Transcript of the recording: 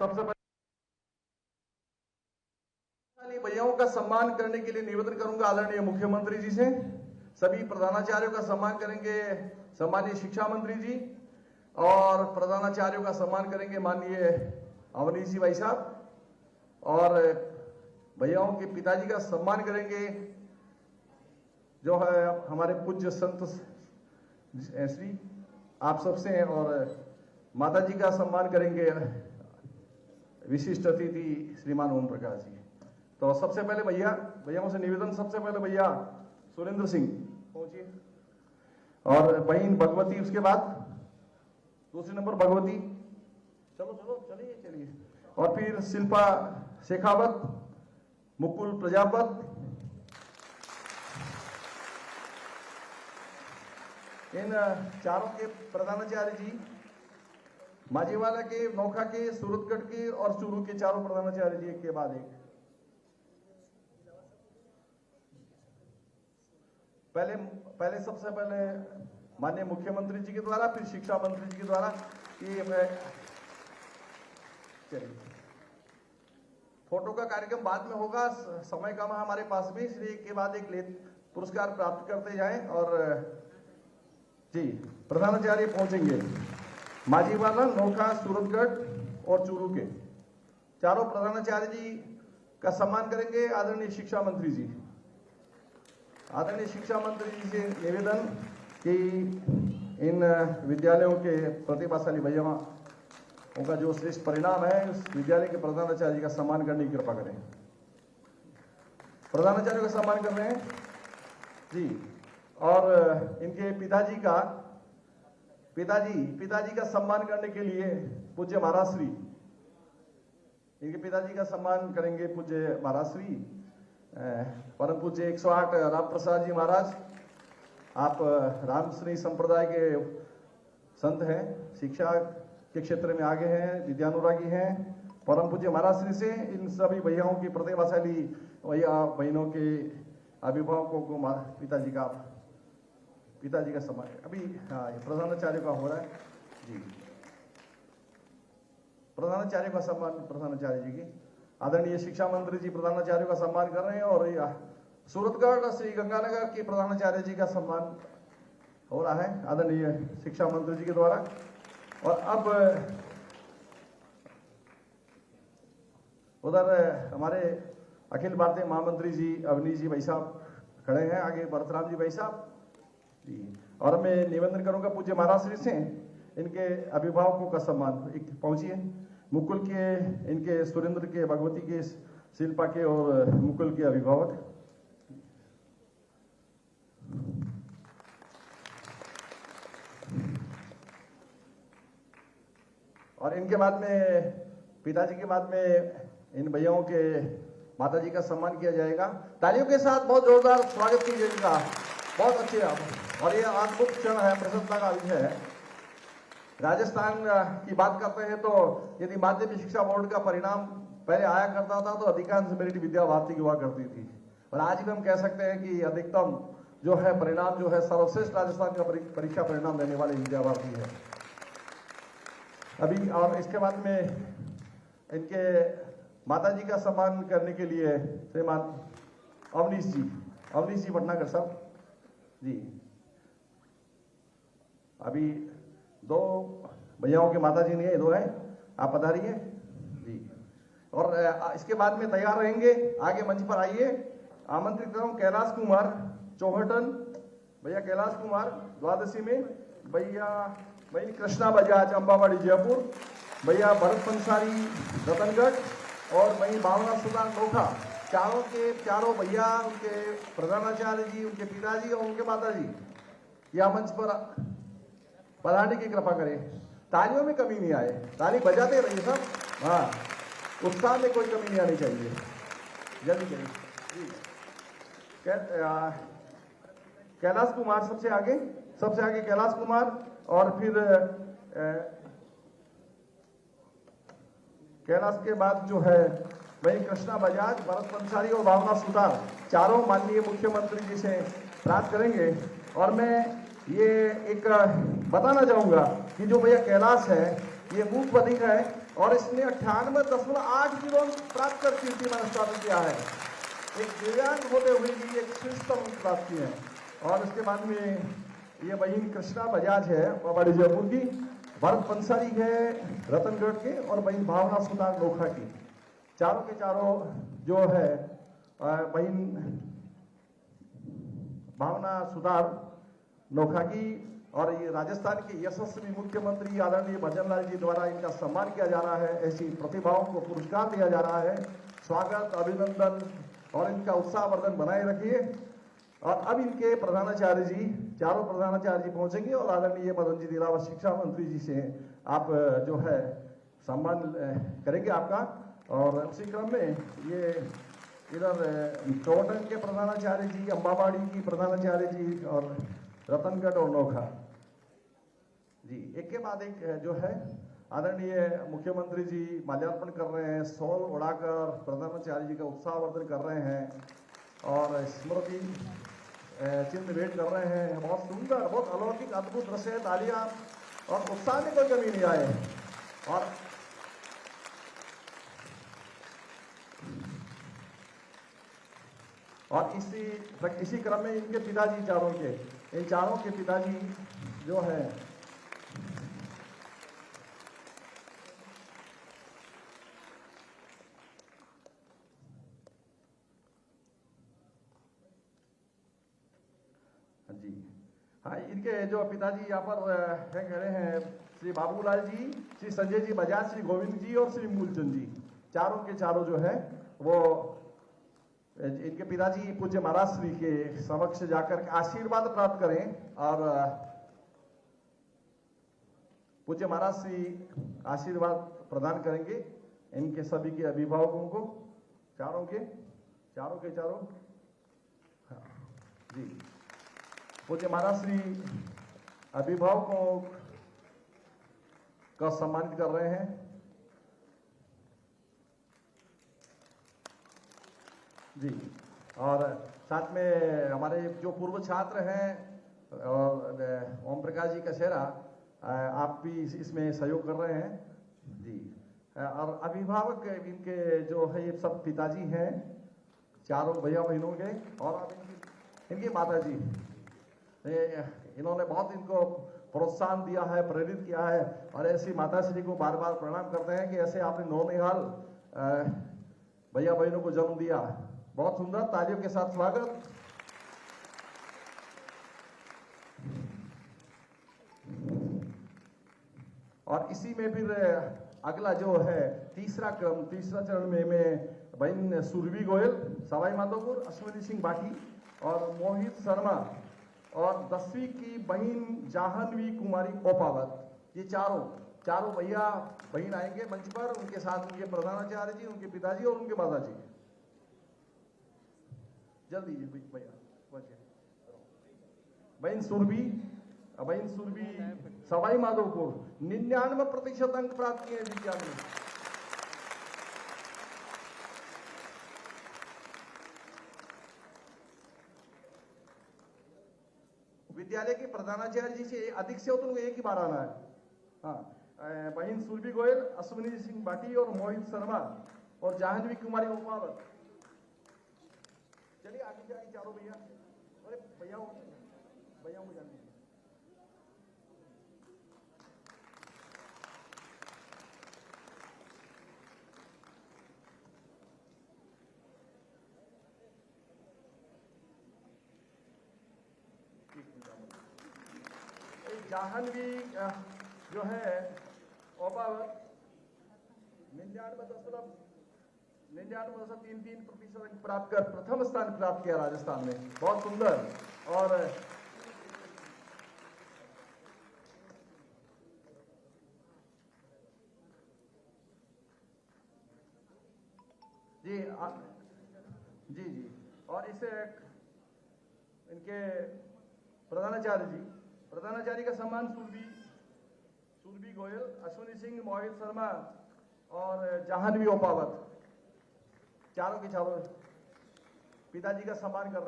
सबसे पहले भैयाओं का सम्मान करने के लिए निवेदन करूंगा आदरणीय मुख्यमंत्री जी से। सभी प्रधानाचार्यों का सम्मान करेंगे सम्मानीय शिक्षा मंत्री जी, और प्रधानाचार्यों का सम्मान करेंगे माननीय अवनीश जी भाई साहब, और भैयाओं के पिताजी का सम्मान करेंगे जो है हमारे पूज्य संत श्री आप सबसे हैं, और माता जी का सम्मान करेंगे विशिष्ट अतिथि श्रीमान ओम प्रकाश जी। तो सबसे पहले भैयाओं से निवेदन, सबसे पहले भैया सुरेंद्र सिंह पहुंचिए, और बहन भगवती, उसके बाद दूसरे नंबर भगवती, चलिए, और फिर शिल्पा शेखावत, मुकुल प्रजापत, इन चारों के प्रधानाचार्य जी, माझीवाला के, नौखा के, सूरतगढ़ के और चूरू के चारों प्रधानाचार्य जी एक के बाद एक। पहले सबसे पहले माननीय मुख्यमंत्री जी के द्वारा, फिर शिक्षा मंत्री जी के द्वारा ये चलिए फोटो का कार्यक्रम बाद में होगा, समय कम है हमारे पास भी, इसलिए एक के बाद एक पुरस्कार प्राप्त करते जाएं। और जी प्रधानाचार्य पहुंचेंगे माझीवाला, नौखा, सूरतगढ़ और चूरू के चारों प्रधानाचार्य जी का सम्मान करेंगे आदरणीय शिक्षा मंत्री जी। आदरणीय शिक्षा मंत्री जी से निवेदन कि इन विद्यालयों के प्रतिभाशाली भैयाओं का जो श्रेष्ठ परिणाम है उस विद्यालय के प्रधानाचार्य जी का सम्मान करने की कृपा करें। प्रधानाचार्य का सम्मान कर रहे हैं जी, और इनके पिताजी का सम्मान करने के लिए पूज्य महाराज श्री, इनके पिताजी का सम्मान करेंगे पूज्य महाराज श्री परम पूज्य 108 राम प्रसाद जी महाराज। आप रामश्री संप्रदाय के संत हैं, शिक्षा के क्षेत्र में आगे हैं, विद्यानुरागी हैं। परम पूज्य महाराज श्री से इन सभी भैयाओं की प्रतिभाशाली भैया बहनों के अभिभावकों को पिताजी का सम्मान अभी प्रधानाचार्य का हो रहा है जी। प्रधानाचार्य का सम्मान प्रधानाचार्य जी की, आदरणीय शिक्षा मंत्री जी प्रधानाचार्य का सम्मान कर रहे हैं, और सूरतगढ़ श्री गंगानगर के प्रधानाचार्य जी का सम्मान हो रहा है आदरणीय शिक्षा मंत्री जी के द्वारा। और अब उधर हमारे अखिल भारतीय महामंत्री जी अवनीश जी भाई साहब खड़े हैं, आगे भरतराम जी भाई साहब जी। और मैं निवेदन करूंगा पूज्य महाराज श्री से इनके अभिभावकों का सम्मान पहुंचिए, मुकुल के, इनके सुरेंद्र के, भगवती के, शिल्पा के और मुकुल के अभिभावक। और इनके बाद में पिताजी के बाद में इन भैयाओं के माताजी का सम्मान किया जाएगा। तालियों के साथ बहुत जोरदार स्वागत कीजिएगा, बहुत अच्छे आप। और ये अद्भुत क्षण है, प्रसन्नता का विषय है। राजस्थान की बात करते हैं तो यदि माध्यमिक शिक्षा बोर्ड का परिणाम पहले आया करता था तो अधिकांश मेरिट विद्या भारती की हुआ करती थी, और आज भी हम कह सकते हैं कि अधिकतम जो है परिणाम जो है सर्वश्रेष्ठ राजस्थान का परीक्षा परिणाम देने वाली विद्या भारती है अभी। और इसके बाद में इनके माताजी का सम्मान करने के लिए श्रीमान अवनीश जी भटनागर साहब जी। अभी दो भैयाओं के माताजी नहीं है, दो है, आप पधारिए जी। और इसके बाद में तैयार रहेंगे, आगे मंच पर आइए। आमंत्रित करूं कैलाश कुमार चौहटन, भैया कैलाश कुमार द्वादशी में, भैया भाई कृष्णा बजाज अंबावाड़ी जयपुर, भैया भरत पंसारी रतनगढ़, और वही भावना सुल्तान नोखा। चारों भैया, उनके प्रधानाचार्य जी, उनके पिताजी और उनके माताजी यह मंच पर पधारने की कृपा करें। तालियों में कमी नहीं आए, ताली बजाते रहिए सब, हाँ, उत्साह में कोई कमी नहीं आनी चाहिए। जल्दी करिए जी। कैलाश कुमार सबसे आगे कैलाश कुमार, और फिर कैलाश के बाद जो है वही कृष्णा बजाज, भरत पंसारी और भावना सुतार, चारों माननीय मुख्यमंत्री जी से प्राप्त करेंगे। और मैं ये एक बताना चाहूंगा कि जो भैया कैलाश है ये मूक बधिर है और इसने 98.8 अंक प्राप्त कर कीर्तिमान स्थापित किया है। एक दिव्यांग होते हुए भी एक श्रेष्ठ अंक प्राप्त किए हैं। और इसके बाद में ये बहन कृष्णा बजाज है बड़ी जयपुर की, भरत पंसारी है रतनगढ़ के, और बहन भावना सुधार नोखा की। चारों के चारों जो है बहन भावना सुधार नोखा की, और ये राजस्थान के यशस्वी मुख्यमंत्री आदरणीय भजन लाल जी द्वारा इनका सम्मान किया जा रहा है। ऐसी प्रतिभाओं को पुरस्कार दिया जा रहा है। स्वागत, अभिनंदन और इनका उत्साहवर्धन बनाए रखिए। और अब इनके प्रधानाचार्य जी, चारों प्रधानाचार्य जी पहुंचेंगे और आदरणीय मदन जी दिलावर शिक्षा मंत्री जी से आप जो है सम्मान करेंगे आपका। और उसी क्रम में ये इधर टोटन के प्रधानाचार्य जी, अंबाबाड़ी की प्रधानाचार्य जी, और रतनगढ़ और नोखा जी एक के बाद एक जो है आदरणीय मुख्यमंत्री जी माल्यार्पण कर रहे हैं, सॉल उड़ाकर प्रधानाचार्य जी का उत्साहवर्धन कर रहे हैं और स्मृति चिन्ह भेंट कर रहे हैं। बहुत सुंदर, बहुत अलौकिक, अद्भुत दृश्य है। तालियां और उत्साह में कोई कमी नहीं आए। और इसी क्रम में इनके पिताजी, इन चारों के पिताजी जो है जी, हाँ, इनके जो पिताजी यहाँ पर कह रहे हैं श्री बाबूलाल जी, श्री संजय जी बजाज, श्री गोविंद जी और श्री मूलचंद जी, चारों के चारों जो है वो इनके पिताजी पूज्य महाराज श्री के समक्ष जाकर आशीर्वाद प्राप्त करें। और पूज्य महाराज श्री आशीर्वाद प्रदान करेंगे इनके सभी के अभिभावकों को, चारों के चारों हाँ, जी। पूज्य महाराज श्री अभिभावकों का सम्मानित कर रहे हैं जी। और साथ में हमारे जो पूर्व छात्र हैं और ओम प्रकाश जी कसेरा, आप भी इसमें सहयोग कर रहे हैं जी। और अभिभावक इनके जो है ये सब पिताजी हैं, चारों भैया बहनों के, और अब इनकी माता जी, इन्होंने बहुत इनको प्रोत्साहन दिया है, प्रेरित किया है। और ऐसी माता श्री को बार बार प्रणाम करते हैं कि ऐसे आपने नौनिहाल भैया बहनों को जन्म दिया। बहुत सुंदर, तालियों के साथ स्वागत। और इसी में फिर अगला जो है तीसरा चरण में मैं बहन सुरभि गोयल सवाई माधोपुर, अश्विनी सिंह बाटी और मोहित शर्मा, और 10वीं की बहन जाह्नवी कुमारी ओपावत, ये चारों भैया बहन आएंगे मंच पर। उनके साथ उनके प्रधानाचार्य जी, उनके पिताजी और उनके माताजी। जल्दी भैया बहन सुरभि सवाई माधोपुर 99% अंक प्राप्त किए विज्ञान में। विद्यालय के प्रधानाचार्य जी से अधिक से हो तो एक ही बार आना है। हाँ, बहन सुरभि गोयल, अश्विनी सिंह बाटी और मोहित शर्मा और जाह्नवी कुमारी ओपावत। चलिए आगे जाइए चारों भैया। अरे भैया को जाने जाह्नवी जो है ओपावत 99.33% अंक प्राप्त कर प्रथम स्थान प्राप्त किया राजस्थान में। बहुत सुंदर। और जी जी, और इसे इनके प्रधानाचार्य का सम्मान सुरभि गोयल, अश्विनी सिंह, मोहित शर्मा और जाह्नवी ओपावत, चारों के चारों पिताजी का सम्मान कर रहे हैं।